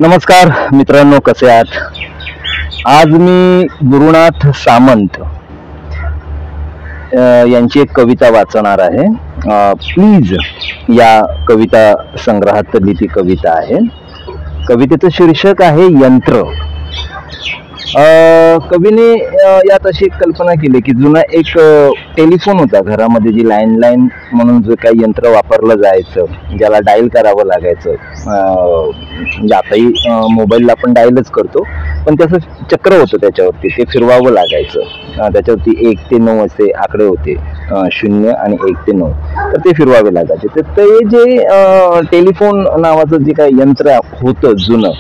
नमस्कार मित्रांनो, कसे आहात? आज मी गुरुनाथ सामंत यांची एक कविता वाचणार आहे. प्लीज या कविता संग्रहातली ती कविता आहे. कवितेचं शीर्षक आहे यंत्र. कवीने यात अशी एक कल्पना केली की जुना एक टेलिफोन होता घरामध्ये, जी लँडलाईन म्हणून जो काही यंत्र वापरलं जायचं, ज्याला डायल करावं लागायचं. म्हणजे आताही मोबाईलला आपण डायलच करतो, पण त्याचं चक्र होतं त्याच्यावरती, ते फिरवावं लागायचं. त्याच्यावरती 1 ते 9 असे आकडे होते, 0 आणि 1 ते 9, तर ते फिरवावे लागायचे. तर ते जे टेलिफोन नावाचं जे काही यंत्र होतं जुनं,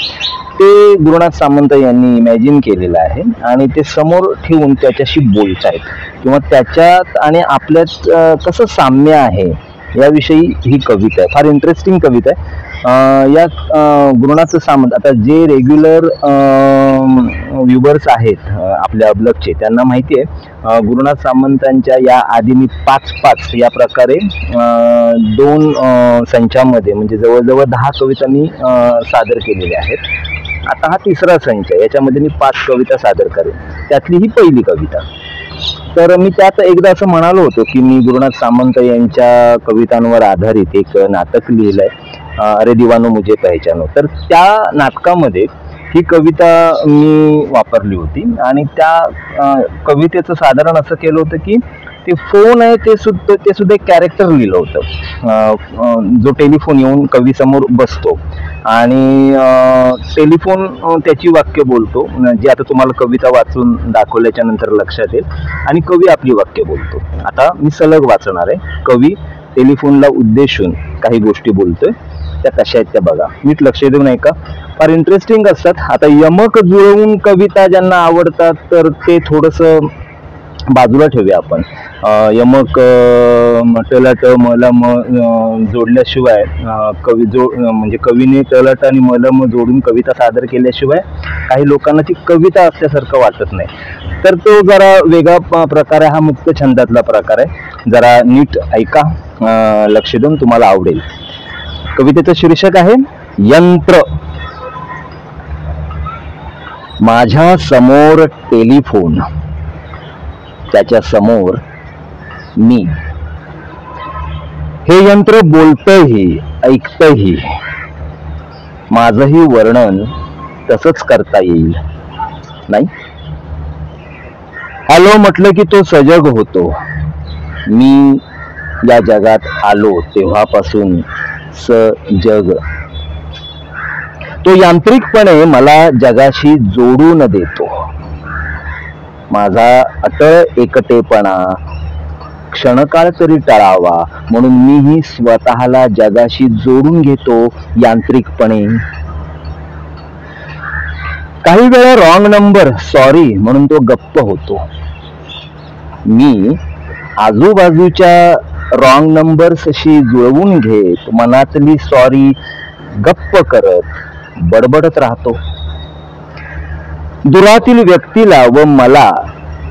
ते गुरुनाथ सामंत यांनी इमॅजिन केलेलं आहे आणि ते समोर ठेवून त्याच्याशी बोलतायत किंवा त्याच्यात आणि आपल्यात कसं साम्य आहे याविषयी ही कविता आहे. फार इंटरेस्टिंग कविता आहे. या गुरुनाथ सामंत, आता जे रेग्युलर व्ह्युअर्स आहेत आपल्या ब्लॉगचे, त्यांना माहिती आहे गुरुनाथ सामंतांच्या या आधी मी 5-5 या प्रकारे 2 संचामध्ये म्हणजे जवळजवळ 10 कविता मी सादर केलेल्या आहेत. आता हा 3रा संच आहे, याच्यामध्ये मी 5 कविता सादर करेन. त्यातली ही पहिली कविता. तर मी त्यात एकदा असं म्हणालो होतो की मी गुरुनाथ सामंत यांच्या कवितांवर आधारित एक नाटक लिहिलंय, अरे दीवानो मुझे पहचानो. तर त्या नाटकामध्ये ही कविता मी वापरली होती आणि त्या कवितेचं साधारण असं केलं होतं की ते फोन आहे ते सुद्धा एक कॅरेक्टर लिहिलं होतं, जो टेलिफोन येऊन कवी समोर बसतो आणि टेलिफोन त्याची वाक्य बोलतो, जे आता तुम्हाला कविता वाचून दाखवल्याच्या नंतर लक्षात येईल, आणि कवी आपली वाक्य बोलतो. आता मी सलग वाचणार आहे. कवी टेलिफोनला उद्देशून काही गोष्टी बोलतोय, त्या कशा आहेत त्या बघा, नीट लक्ष देऊन ऐका, फार इंटरेस्टिंग असतात. आता यमक जुळवून कविता ज्यांना आवडतात तर ते थोडंसं बाजूला ठेवूया आपण. यमक टला ट मला म जोडल्याशिवाय म्हणजे कवीने टलाट आणि मला म जोडून कविता सादर केल्याशिवाय काही लोकांना ती कविता असल्यासारखं वाटत नाही. तर तो जरा वेगळा प्रकार आहे, हा मुक्त छंदातला प्रकार आहे. जरा नीट ऐका, लक्ष देऊन, तुम्हाला आवडेल. कवितेचं शीर्षक आहे यंत्र. माझ्या समोर टेलिफोन, त्याच्या समोर मी. हे यंत्र बोलतही ऐकतही, माझंही वर्णन तसंच करता येईल नाही. हॅलो म्हटलं की तो सजग होतो. मी या जगात आलो तेव्हापासून सजग. तो यांत्रिकपणे मला जगाशी जोडून देतो. माझा अटळ एकटेपणा क्षणकाळ तरी टळावा म्हणून मीही स्वतःला जगाशी जोडून घेतो यांत्रिकपणे. काही वेळा रॉंग नंबर सॉरी म्हणून तो गप्प होतो. मी आजूबाजूच्या रॉंग नंबर्सशी जुळवून घेत मनातली सॉरी गप्प करत बडबडत राहतो. दुरातील व्यक्तीला व मला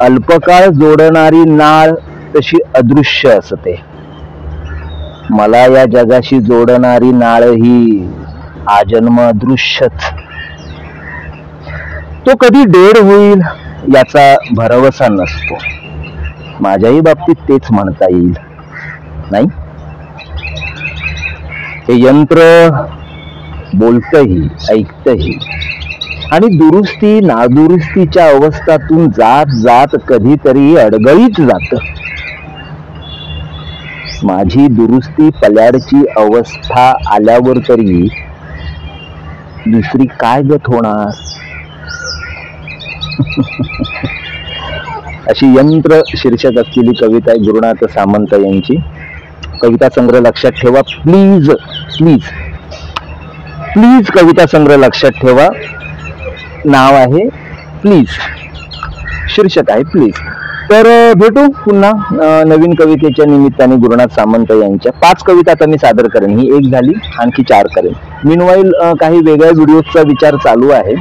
अल्पकाळ जोडणारी नाळ तशी अदृश्य असते. मला या जगाशी जोडणारी नाळ ही आजन्म अदृश्यच. तो कधी डेड होईल याचा भरवसा नसतो. माझ्याही बाबतीत तेच म्हणता येईल नाही. हे यंत्र बोलतही ऐकतही आणि दुरुस्ती नादुरुस्तीच्या अवस्थातून जात जात कधीतरी अडगळीत जात. माझी दुरुस्ती पल्याडची अवस्था आल्यावर तरी दुसरी काय गत होणार. अशी यंत्र शीर्षक असलेली कविता आहे गुरुनाथ सामंत यांची. कविता संग्रह लक्षात ठेवा प्लीज प्लीज प्लीज. कविता संग्रह लक्षात ठेवा. नाव आहे प्लीज, शीर्षक आहे प्लीज. तर भेटू पुन्हा नवीन कवितेच्या निमित्ताने गुरुनाथ सामंत यांच्या 5 कविता आता मी सादर करेन. ही 1 झाली, आणखी 4 करेन. मीनवाईल काही वेगळ्या व्हिडिओचा विचार चालू आहे,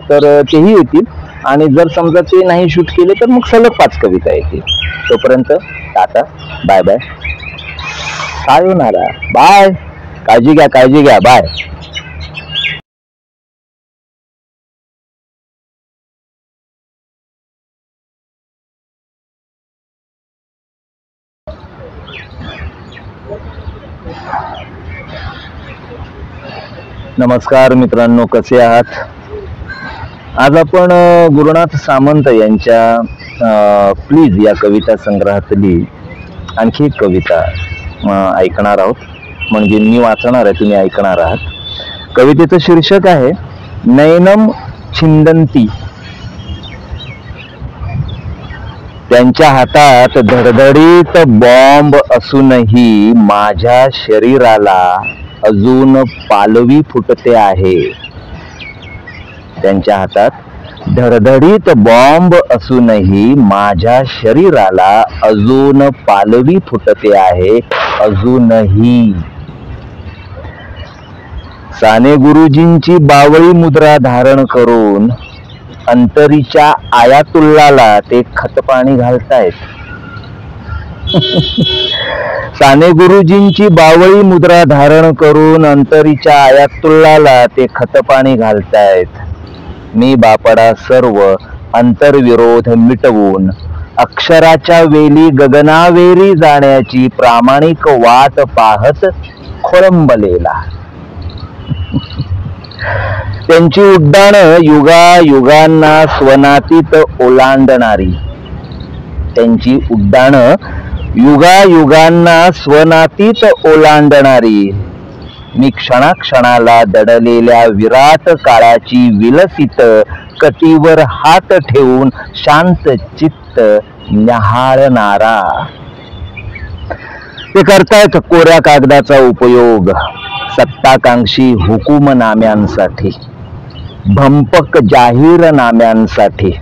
तर तेही येतील. आणि जर समजा ते नाही शूट केले तर मग सलग 5 कविता येतील. तोपर्यंत tata, bye bye, sayonara, bye. काळजी घ्या, बाय. नमस्कार मित्रांनो, कसे आहात? आज आपण गुरुनाथ सामंत यांच्या प्लीज या कविता संग्रहातली आणखी एक कविता ऐकणार आहोत. म्हणजे मी वाचणार आहे, तुम्ही ऐकणार आहात. कवितेचं शीर्षक आहे नयनम छिंदंती. त्यांच्या हातात धडधडीत बॉम्ब असूनही माझ्या शरीराला अजून पालवी फुटते आहे. त्यांच्या हातात धडधडीत बॉम्ब असूनही माझ्या शरीराला अजून पालवी फुटते आहे. अजूनही साने गुरुजींची बावळी मुद्रा धारण करून अंतरीच्या आयातुल्लाला ते खतपाणी घालतायत. साने गुरुजींची बावळी मुद्रा धारण करून अंतरीच्या आयातुल्लाला ते खतपाणी घालतायत. मी बापडा सर्व अंतर्विरोध मिटवून अक्षराच्या वेली गगनावेरी जाण्याची प्रामाणिक वाट पाहत खोळंबलेला. त्यांची उड्डाणं युगायुगांना स्वनातीत ओलांडणारी. त्यांची उड्डाणं युगायुगांना स्वनातीत ओलांडणारी. मी क्षणाक्षणाला दडलेल्या विराट काळाची विलसित कटीवर हात ठेवून शांत चित्त न्याहाळणारा. ते करतायत कोऱ्या कागदाचा उपयोग सत्ताकांक्षी हुकूमनाम्यांसाठी, भंपक जाहीरनाम्यांसाठी,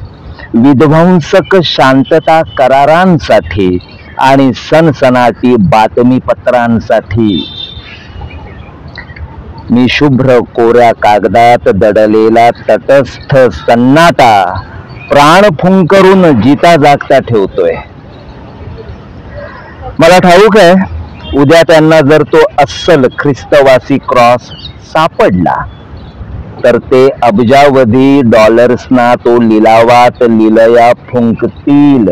विध्वंसक शांतता करारांसाठी आणि सनसनाटी बातमीपत्रांसाठी. मी शुभ्र कोऱ्या कागदात दडलेला तटस्थ सन्नाटा प्राण फुंकरून जिता जागता ठेवतोय. मला ठाऊक आहे, उद्या त्यांना जर तो अस्सल ख्रिस्तवासी क्रॉस सापडला तर ते अब्जावधी डॉलर्सना तो लिलावात लिलया फुंकतील.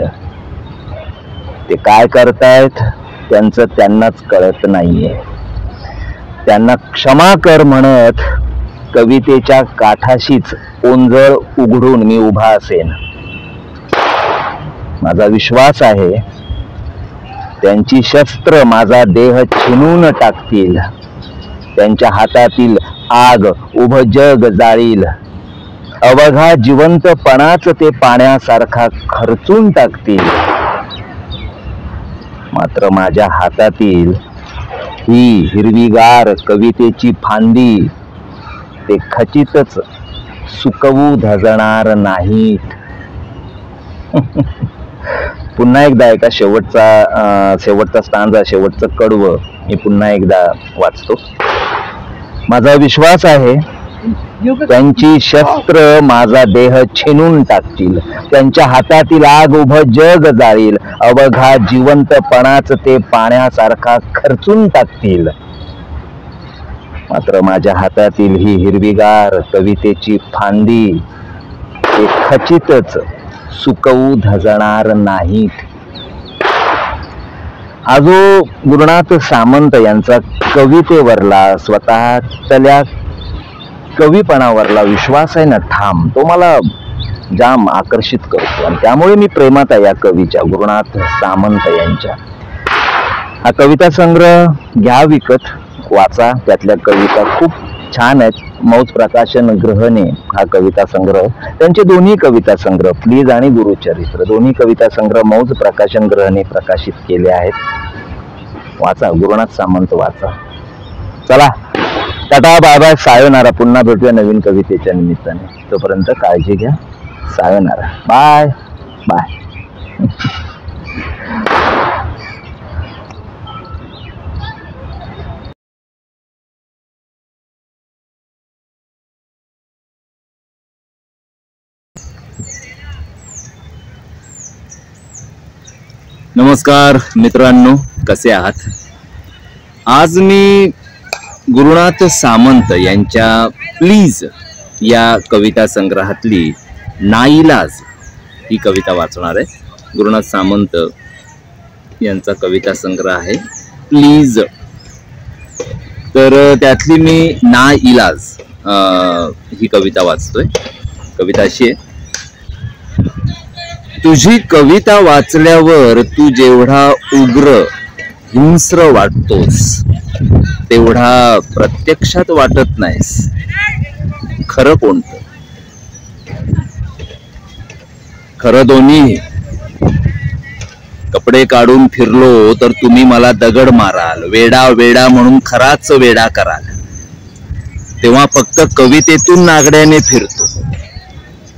ते काय करतायत त्यांचं त्यांनाच कळत नाहीये. त्यांना क्षमा कर म्हणत कवितेच्या काठाशीच ओंजळ उघडून मी उभा असेन. माझा विश्वास आहे त्यांची शस्त्र माझा देह छिनून टाकतील. त्यांच्या हातातील आग उभं जग जाळील. अवघा जिवंतपणाच ते पाण्यासारखा खर्चून टाकतील. मात्र माझ्या हातातील ही हिरवीगार कवितेची फांदी ते खचितच सुकवू धजणार नाहीत. पुन्हा एकदा एका शेवटचा स्टांजा, शेवटचं कडवं मी पुन्हा एकदा वाचतो. माझा विश्वास आहे त्यांची शस्त्र माझा देह छिनून टाकतील. त्यांच्या हातातील आग उभं जग जाळील. अवघा जिवंतपणाच ते पाण्यासारखा खर्चून टाकतील. मात्र माझ्या हातातील ही हिरवीगार कवितेची फांदी ते खचितच सुकवू धजणार नाहीत. हा जो गुरुनाथ सामंत यांचा कवितेवरला, स्वतःच्या कवीपणावरला विश्वास आहे ना ठाम, तो मला जाम आकर्षित करतो. आणि त्यामुळे मी प्रेमात आहे या कवीच्या, गुरुनाथ सामंत यांच्या. हा कविता संग्रह घ्या विकत, वाचा. त्यातल्या कविता खूप छान आहेत. मौज प्रकाशन गृहने हा कविता संग्रह, त्यांचे दोन्ही कविता संग्रह प्लीज आणि गुरुचरित्र, दोन्ही कविता संग्रह मौज प्रकाशन गृहने प्रकाशित केले आहेत. वाचा, गुरुनाथ सामंत वाचा. चला, टाटा, बाय, सायोनारा. पुन्हा भेटूया नवीन कवितेच्या निमित्ताने. तोपर्यंत काळजी घ्या. सायोनारा. Bye bye. नमस्कार मित्रांनो, कसे आहात? आज मी गुरुनाथ सामंत यांच्या प्लीज या कविता संग्रहातली नाईलाज ही कविता वाचणार आहे. गुरुनाथ सामंत यांचा कविता संग्रह आहे प्लीज. तर त्यातली मी ना इलाज ही कविता वाचतोय. कविता अशी आहे. तुझी कविता वाचल्यावर तू जेवढा उग्र हिंस्र वाटतोस तेवढा प्रत्यक्षात वाटत नाहीस. खरं कोणतं? खरं दोन्ही. कपडे काढून फिरलो तर तुम्ही मला दगड माराल, वेडा वेडा म्हणून खराच वेडा कराल. तेव्हा फक्त कवितेतून नागड्याने फिरतो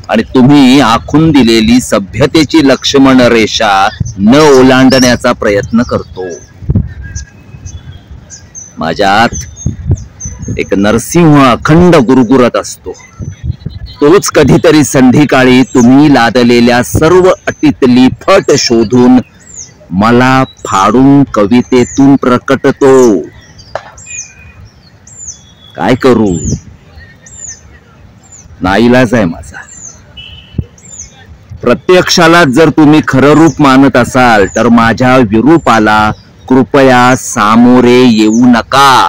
आणि तुम्ही आखून दिलेली सभ्यतेची लक्ष्मण रेषा न ओलांडण्याचा प्रयत्न करतो. माझ्यात एक नरसिंह अखंड गुरगुरत असतो. तोच कधीतरी संधिकाळी तुम्ही लादलेल्या सर्व अटीतली फट शोधून मला फाडून कवितेतून प्रकटतो. काय करू? नाईलाज आहे माझा. प्रत्यक्षाला जर तुम्ही खरं रूप मानत असाल तर माझ्या विरूपाला कृपया सामोरे येऊ नका.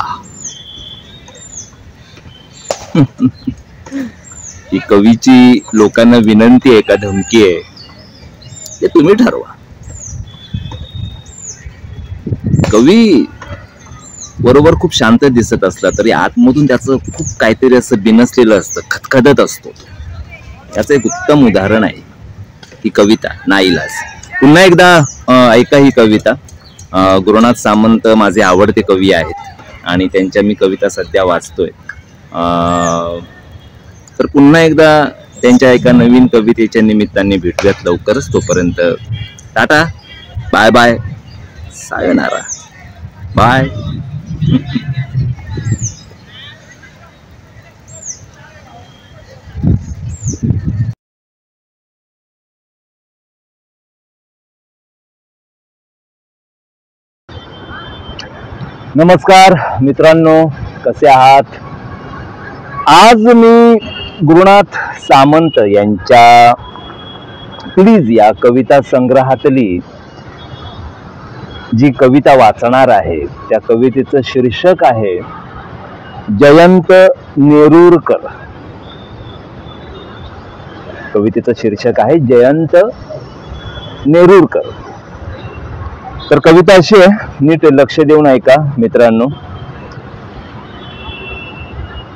ही कवीची लोकांना विनंती आहे का धमकी आहे ते तुम्ही ठरवा. कवी बरोबर खूप शांत दिसत असला तरी आतमधून त्याचं खूप काहीतरी असं बिनसलेलं असतं, खदखदत असतो. याचं एक उत्तम उदाहरण आहे ही कविता नाईलाज. पुन्हा एकदा ऐका ही कविता. गुरुनाथ सामंत माझे आवडते कवी आहेत आणि त्यांच्या मी कविता सध्या वाचतोय. तर पुन्हा एकदा त्यांच्या एका नवीन कवितेच्या निमित्ताने भेटूयात लवकरच. तोपर्यंत tata, bye bye, sayonara, bye. नमस्कार मित्रांनो, कसे आहात? आज मी गुरुनाथ सामंत यांच्या प्लीज या कविता संग्रहातली जी कविता वाचणार आहे त्या कवितेचं शीर्षक आहे जयंत नेरुरकर. कवितेचं शीर्षक आहे जयंत नेरुरकर. तर कविता अशी आहे, नीट लक्ष देऊन ऐका मित्रांनो.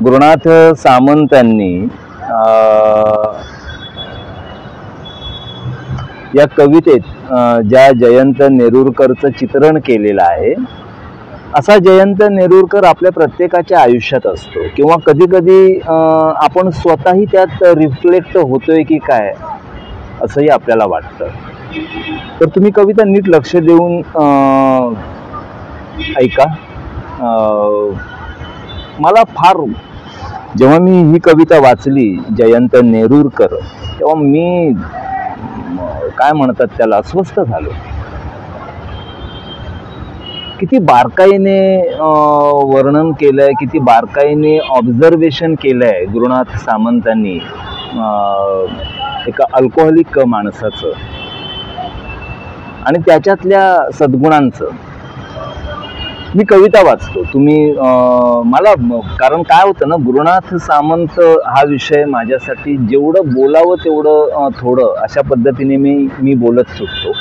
गुरुनाथ सामंतांनी या कवितेत ज्या जयंत नेरुरकरचं चित्रण केलेलं आहे, असा जयंत नेरुरकर आपल्या प्रत्येकाच्या आयुष्यात असतो किंवा कधी कधी आपण स्वतःही त्यात रिफ्लेक्ट होतोय की काय असंही आपल्याला वाटतं. तर तुम्ही कविता नीट लक्ष देऊन ऐका. मला फार जेव्हा मी ही कविता वाचली जयंत नेरुरकर तेव्हा मी काय म्हणतात त्याला अस्वस्थ झालो. किती बारकाईने वर्णन केलंय, किती बारकाईने ऑब्झर्वेशन केलंय गुरुनाथ सामंतांनी एका अल्कोहोलिक माणसाचं आणि त्याच्यातल्या सद्गुणांचं. मी कविता वाचतो, तुम्ही मला कारण काय होतं ना, गुरुनाथ सामंत हा विषय माझ्यासाठी जेवढं बोलावं तेवढं थोडं अशा पद्धतीने मी बोलत सुटतो.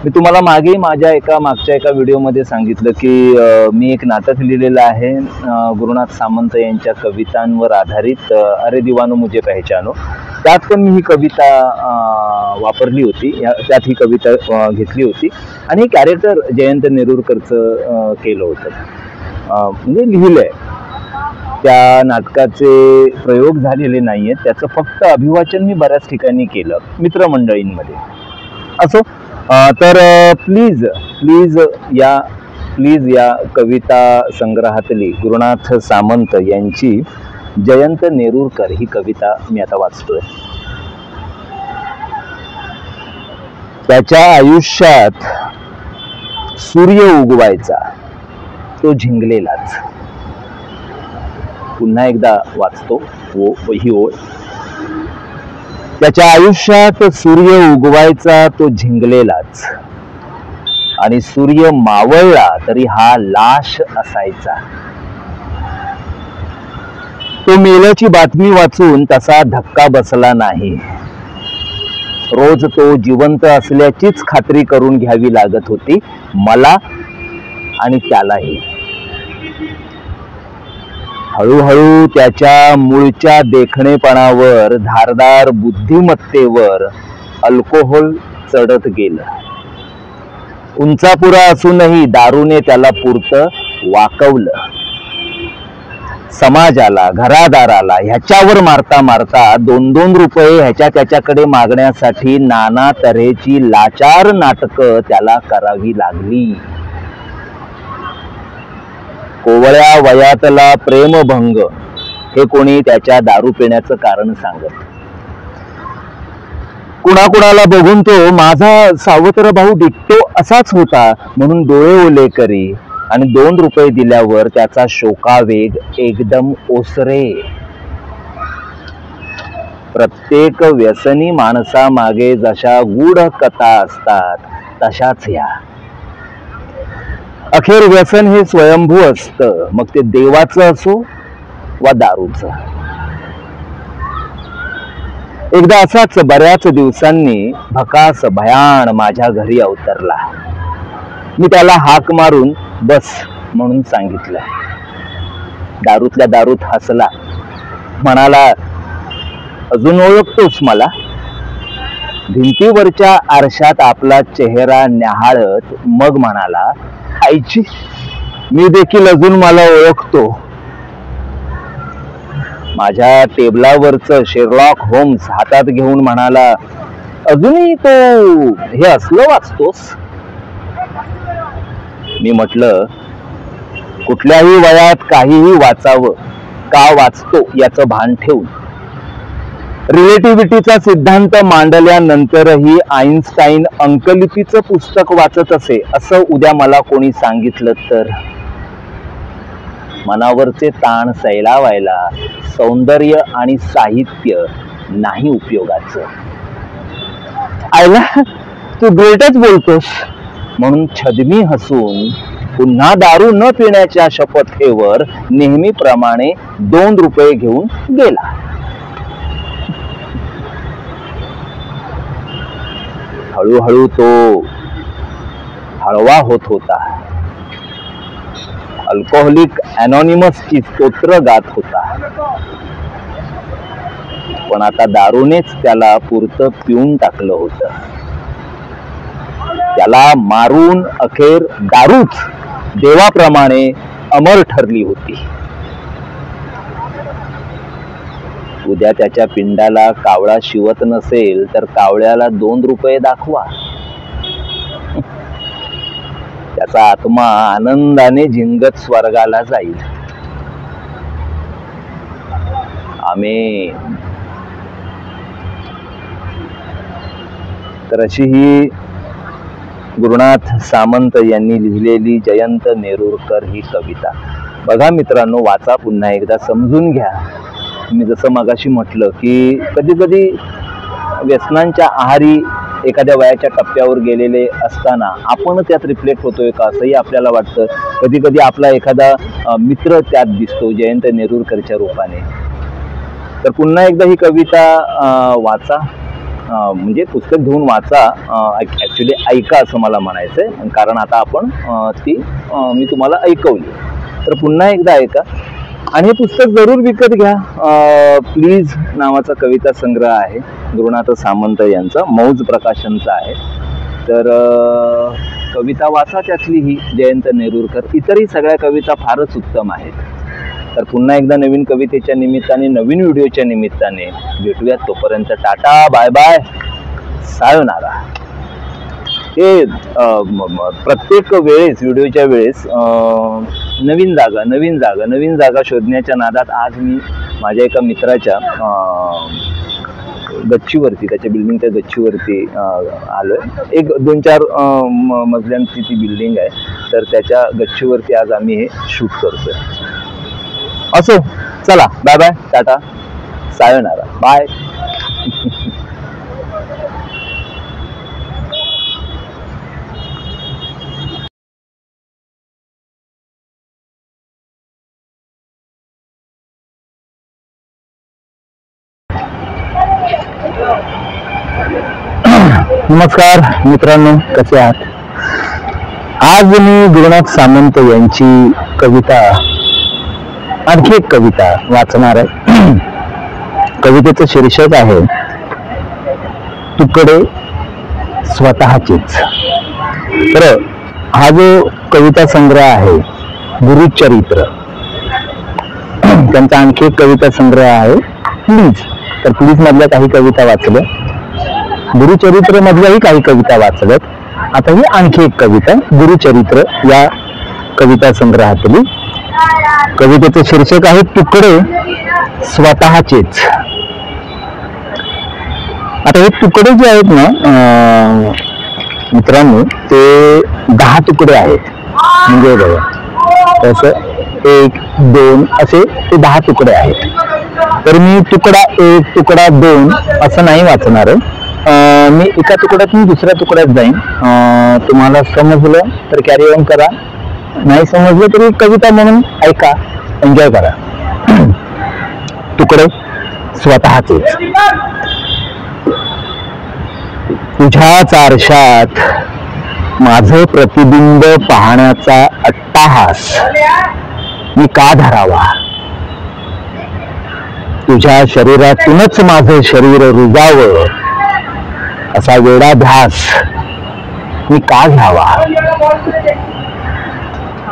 मी तुम्हाला मागच्या एका व्हिडिओमध्ये सांगितलं की मी एक नाटक लिहिलेलं आहे गुरुनाथ सामंत यांच्या कवितांवर आधारित, अरे दिवानो मुझे पहचानो. त्यात पण मी ही कविता वापरली होती, त्यात ही कविता घेतली होती आणि कॅरेक्टर जयंत नेरुरकरचं केलं होतं, म्हणजे लिहिलंय. त्या नाटकाचे प्रयोग झालेले नाही आहेत, त्याचं फक्त अभिवाचन मी बऱ्याच ठिकाणी केलं मित्रमंडळींमध्ये. असो, तर प्लीज या कविता संग्रहातली गुरुनाथ सामंत यांची जयंत नेरुरकर ही कविता मी आता वाचतोय. त्याच्या आयुष्यात सूर्य उगवायचा तो झिंगलेलाच. पुन्हा एकदा वाचतो ही ओळ. त्याच्या आयुष्यात सूर्य उगवायचा तो झिंगलेलाच आणि सूर्य मावळला तरी हा लाश असायचा. तो मेल्याची बातमी वाचून तसा धक्का बसला नाही. रोज तो जिवंत असल्याचीच खात्री करून घ्यावी लागत होती मला आणि त्यालाही. हळूहळू त्याच्या मूळच्या देखणेपणावर, धारदार बुद्धिमत्तेवर अल्कोहोल चढत गेलं. उंचापुरा असूनही दारूने त्याला पुरतं वाकवलं. समाजाला, घरादाराला ह्याच्यावर मारता मारता 2-2 रुपये ह्याच्या त्याच्याकडे मागण्यासाठी नाना तऱ्हेची लाचार नाटकं त्याला करावी लागली. कोवळ्या वयातला प्रेमभंग हे कोणी त्याच्या दारू पिण्याचं कारण सांगत. कुणाकुणाला बघून तो माझा सावत्र भाऊ डिट्टो असाच होता म्हणून डोळे ओले करी आणि 2 रुपये दिल्यावर त्याचा शोकावेग एकदम ओसरे. प्रत्येक व्यसनी माणसामागे जशा गूढ कथा असतात तशाच ह्या. अखेर व्यसन हे स्वयंभू असतं, मग ते देवाचं असो वा दारूचं. एकदा असाच बऱ्याच दिवसांनी भकास भयाण माझ्या घरी अवतरला. मी त्याला हाक मारून बस म्हणून सांगितलं. दारूतल्या दारूत हसला. म्हणाला, अजून ओळखतोस मला? भिंतीवरच्या आरशात आपला चेहरा न्याहाळत मग म्हणाला, आईची, मी देखील अजून मला ओळखतो. माझ्या टेबलावरचं शेरलॉक होम्स हातात घेऊन म्हणाला, अजूनही तो हे असलं वाचतोस? मी म्हटलं, कुठल्याही वयात काहीही वाचावं, का वाचतो याचं भान ठेवून. रिलेटिव्हिटीचा सिद्धांत मांडल्यानंतरही आईन्स्टाईन अंकलिपीचं पुस्तक वाचत असे असं उद्या मला कोणी सांगितलं तर? मनावरचे ताण सैलावायला सौंदर्य आणि साहित्य नाही उपयोगाचं. आयला, तू ग्रेटच बोलतोस म्हणून छदमी हसून पुन्हा दारू न पिण्याच्या शपथेवर नेहमीप्रमाणे 2 रुपये घेऊन गेला. हळूहळू तो हळवा होत होता. अल्कोहोलिक अनॉनिमसची स्तोत्र गात होता. पण आता दारूनेच त्याला पुरतं पिऊन टाकलं होतं. त्याला मारून अखेर दारूच देवाप्रमाणे अमर ठरली होती. उद्या त्याच्या पिंडाला कावळा शिवत नसेल तर कावळ्याला 2 रुपये दाखवा. त्याचा आत्मा आनंदाने झिंगत स्वर्गाला जाईल. आमेन. तर अशी ही गुरुनाथ सामंत यांनी लिहिलेली जयंत नेरुरकर ही कविता. बघा मित्रांनो, वाचा पुन्हा एकदा, समजून घ्या. मी जसं मगाशी म्हटलं की कधी कधी व्यसनांच्या आहारी एखाद्या वयाच्या टप्प्यावर गेलेले असताना आपण त्यात रिफ्लेक्ट होतोय का असंही आपल्याला वाटतं. कधी कधी आपला एखादा मित्र त्यात दिसतो जयंत नेरुरकरच्या रूपाने. तर पुन्हा एकदा ही कविता वाचा, म्हणजे पुस्तक घेऊन वाचा. ॲक्च्युली ऐका असं मला म्हणायचंय, कारण आता आपण ती मी तुम्हाला ऐकवली. तर पुन्हा एकदा ऐका आणि हे पुस्तक जरूर विकत घ्या. प्लीज नावाचा कविता संग्रह आहे गुरुनाथ सामंत यांचा, मौज प्रकाशनचा आहे. तर कविता वाचा त्यातली ही जयंत नेरुरकर. इतरही सगळ्या कविता फारच उत्तम आहेत. तर पुन्हा एकदा नवीन कवितेच्या निमित्ताने, नवीन व्हिडिओच्या निमित्ताने भेटूयात. तोपर्यंत टाटा, बाय बाय, सायोनारा. हे प्रत्येक वेळेस व्हिडिओच्या वेळेस नवीन जागा शोधण्याच्या नादात आज मी माझ्या एका मित्राच्या गच्चीवरती, त्याच्या बिल्डिंगच्या गच्चीवरती आलोय. 2-4 मजल्यांची ती बिल्डिंग आहे. तर त्याच्या गच्चीवरती आज आम्ही हे शूट करतोय. असो, चला, bye bye, tata, sayonara, bye. नमस्कार मित्रांनो, कसे आहात? आज मी गुरुनाथ सामंत यांची कविता, आणखी एक कविता वाचणार आहे. कवितेचं शीर्षक आहे तुकडे स्वतःचेच. तर हा जो कविता संग्रह आहे गुरुचरित्र, त्यांचा आणखी एक कविता संग्रह आहे प्लीज. तर प्लीज मधल्या काही कविता वाचल्या, गुरुचरित्र मधल्याही काही कविता वाचल्यात. आता ही आणखी एक कविता गुरुचरित्र या कविता संग्रहातली. कवितेचं शीर्षक आहे तुकडे स्वतःचेच. आता हे तुकडे जे आहेत ना मित्रांनो, ते 10 तुकडे आहेत. म्हणजे बघा तसं 1, 2 असे ते 10 तुकडे आहेत. तर मी तुकडा 1, तुकडा 2 असं नाही वाचणार आहे. मी एका तुकड्यातून दुसऱ्या तुकड्यात जाईन. तुम्हाला समजलं तर कॅरी ऑन करा, नाही समजलं तरी कविता म्हणून ऐका, एन्जॉय करा. तुकडे स्वतःचेच. तुझ्याच आरशात माझं प्रतिबिंब पाहण्याचा अट्टाहास मी का धरावा? तुझ्या शरीरातूनच माझं शरीर रुजावं असा वेडा ध्यास मी का घ्यावा?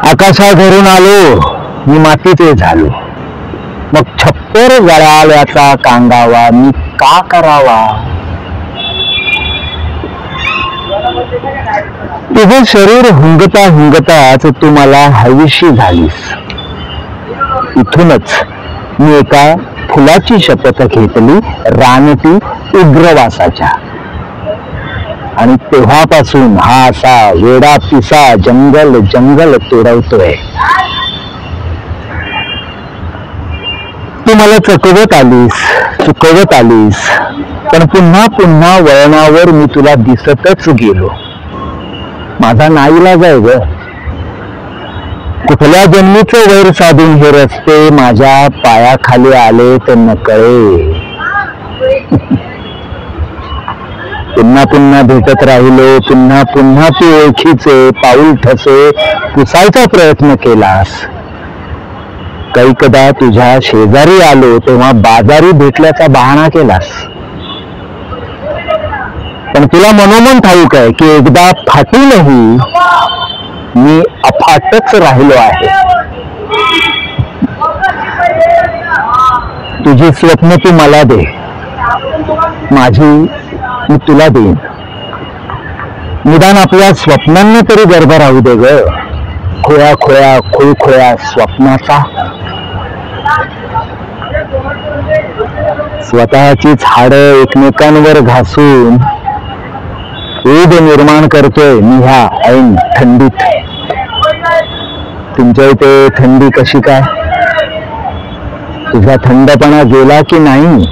आकाशाघरून आलो मी मातीचे झालो, मग छप्पर गळाल्याचा कांगावा मी का करावा? तुझं शरीर हुंगता हुंगताच तू मला हवीशी झालीस. इथूनच मी एका फुलाची शपथ घेतली, रानटी उग्रवासाच्या. आणि तेव्हापासून हा असा वेडा पिसा जंगल जंगल तोडवतोय. तू मला चुकवत आलीस, पण पुन्हा पुन्हा वळणावर मी तुला दिसतच गेलो. माझा नाईलाज आहे ग. कुठल्या जन्मीचं वैर साधून हे रस्ते माझ्या पायाखाली आले तर नकळे. पुन्हा पुन्हा भेटत राहिलो, पुन्हा पुन्हा तू ओळखीचे पाऊल ठसे पुसायचा प्रयत्न केलास. कैकदा तुझ्या शेजारी आलो तेव्हा बाजारी भेटल्याचा बहाणा केलास. पण तुला मनोमन ठाऊक आहे की एकदा फाटूनही मी अफाटच राहिलो आहे. तुझी स्वप्न तू मला दे, माझी मी तुला देईन. निदान आपल्या स्वप्नांना तरी गर्भ राहू दे ग. खोया खोया खुळखोळ्या स्वप्नाचा. स्वतःचीच हाडं एकमेकांवर घासून ऊब निर्माण करतोय मी ह्या ऐन थंडीत. तुमच्या इथे थंडी कशी काय? तुझा थंडपणा गेला की नाही?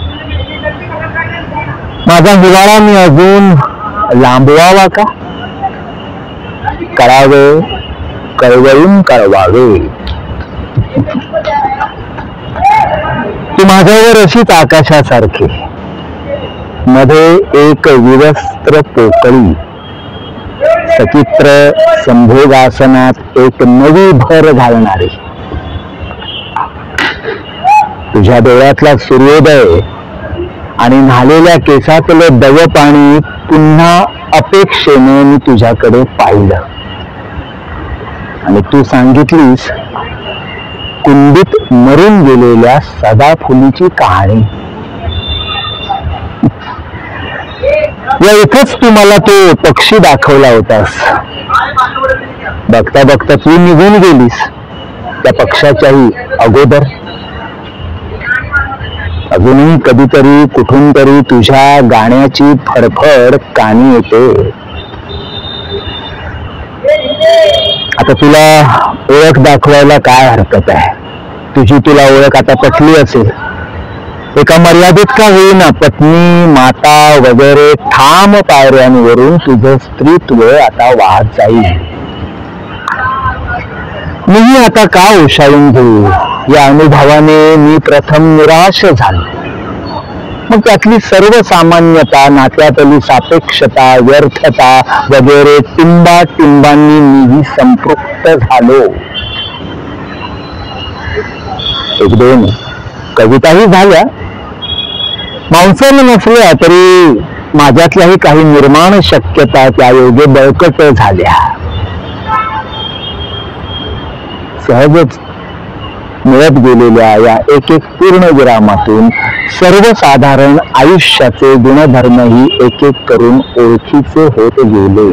माझा हिवाळा मी अजून लांबवावा का? करावे कळवळून कळवावे. तू माझ्यावर अशीच आकाशासारखी, मध्ये एक विवस्त्र पोकळी, सचित्र संभोगासनात एक नवी भर घालणारी. तुझ्या डोळ्यातला सूर्योदय आणि न्हालेल्या केसातलं दव पाणी पुन्हा अपेक्षेने मी तुझ्याकडे पाहिलं. आणि तू सांगितलीस कुंडीत मरून गेलेल्या सदाफुलीची कहाणी. या इथंच तू मला तो पक्षी दाखवला होतास. बघता बघता तू निघून गेलीस त्या पक्षाच्याही अगोदर. अजूनही कधीतरी कुठून तरी तुझ्या गाण्याची फडफड कानी येते. आता तुला ओळख दाखवायला काय हरकत आहे? तुझी तुला ओळख आता पटली असेल. एका मर्यादित का होईना पत्नी माता वगैरे ठाम पायऱ्यांवरून तुझं स्त्रीत्व आता वाहत जाईल. मीही आता का ओशाळून घेऊ? या अनुभवाने मी प्रथम निराश झालो. मग त्यातली सर्वसामान्यता, नात्यातली सापेक्षता, व्यर्थता वगैरे टिंबांनी मीही संपृक्त झालो. एक दोन कविताही झाल्या, मांसन नसल्या तरी माझ्यातल्याही काही निर्माण शक्यता त्या योगे बळकट झाल्या. सहजच मिळत गेलेल्या या एक एक पूर्ण विरामातून सर्वसाधारण आयुष्याचे गुणधर्मही एक एक करून ओळखीचे होत गेले.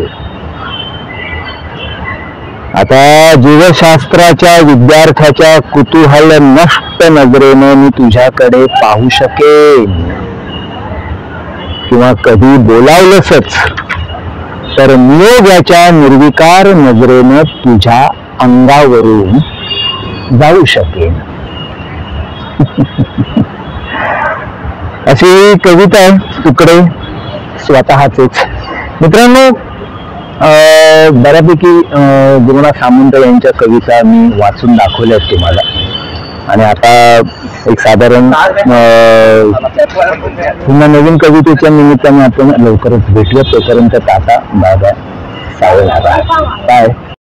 आता जीवशास्त्राच्या विद्यार्थ्याच्या कुतूहल नष्ट नजरेनं मी तुझ्याकडे पाहू शकेन, किंवा कधी बोलावलंच तर नियोगाच्या निर्विकार नजरेनं तुझ्या अंगावरून जाऊ शकेन. अशी कविता तुकडे स्वतःचेच. मित्रांनो, बऱ्यापैकी गुरुनाथ सामंत यांच्या कविता मी वाचून दाखवल्यात तुम्हाला, आणि आता एक साधारण पुन्हा नवीन कवितेच्या निमित्ताने आपण लवकरच भेटूया. तोपर्यंत टाटा बाय बाय, सावध राहा. बाय.